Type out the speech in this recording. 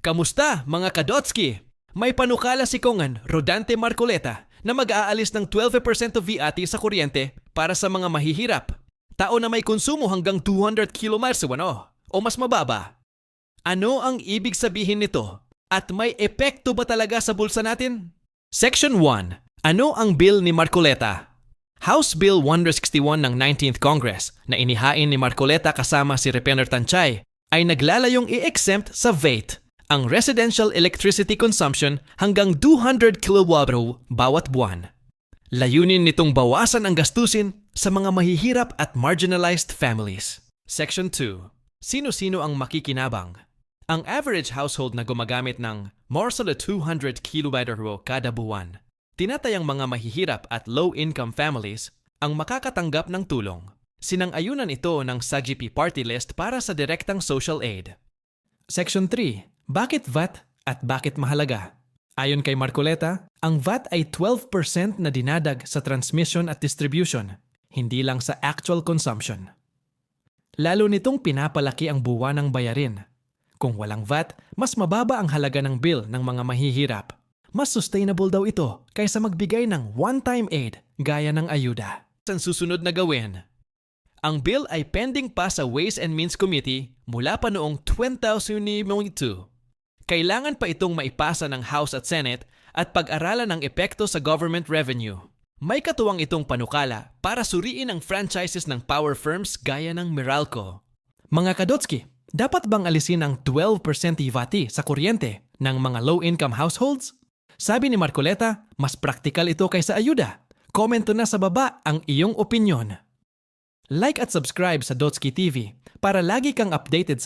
Kamusta mga Kadotsky? May panukala si Kongan Rodante Marcoleta na mag-aalis ng 12% of VAT sa kuryente para sa mga mahihirap. Tao na may konsumo hanggang 200 kilomars o mas mababa. Ano ang ibig sabihin nito? At may epekto ba talaga sa bulsa natin? Section 1. Ano ang bill ni Marcoleta? House Bill 161 ng 19th Congress na inihain ni Marcoleta kasama si Repener Tanchay ay naglalayong i-exempt sa VAT ang residential electricity consumption hanggang 200 kWh bawat buwan. Layunin nitong bawasan ang gastusin sa mga mahihirap at marginalized families. Section 2. Sino-sino ang makikinabang? Ang average household na gumagamit ng more than 200 kWh kada buwan. Tinatayang mga mahihirap at low-income families ang makakatanggap ng tulong. Sinang-ayunan ito ng SAGP Party List para sa direktang social aid. Section 3. Bakit VAT at bakit mahalaga? Ayon kay Marcoleta, ang VAT ay 12% na dinadag sa transmission at distribution, hindi lang sa actual consumption. Lalo nitong pinapalaki ang buwan ng bayarin. Kung walang VAT, mas mababa ang halaga ng bill ng mga mahihirap. Mas sustainable daw ito kaysa magbigay ng one-time aid gaya ng ayuda. Sa susunod na gawin, ang bill ay pending pa sa Ways and Means Committee mula pa noong 2022. Kailangan pa itong maipasa ng House at Senate at pag-aralan ang epekto sa government revenue. May katuwang itong panukala para suriin ang franchises ng power firms gaya ng Meralco. Mga Kadotsky, dapat bang alisin ang 12% VAT sa kuryente ng mga low-income households? Sabi ni Marcoleta, mas praktikal ito kaysa ayuda. Komento na sa baba ang iyong opinyon. Like at subscribe sa Dotsky TV para lagi kang updated sa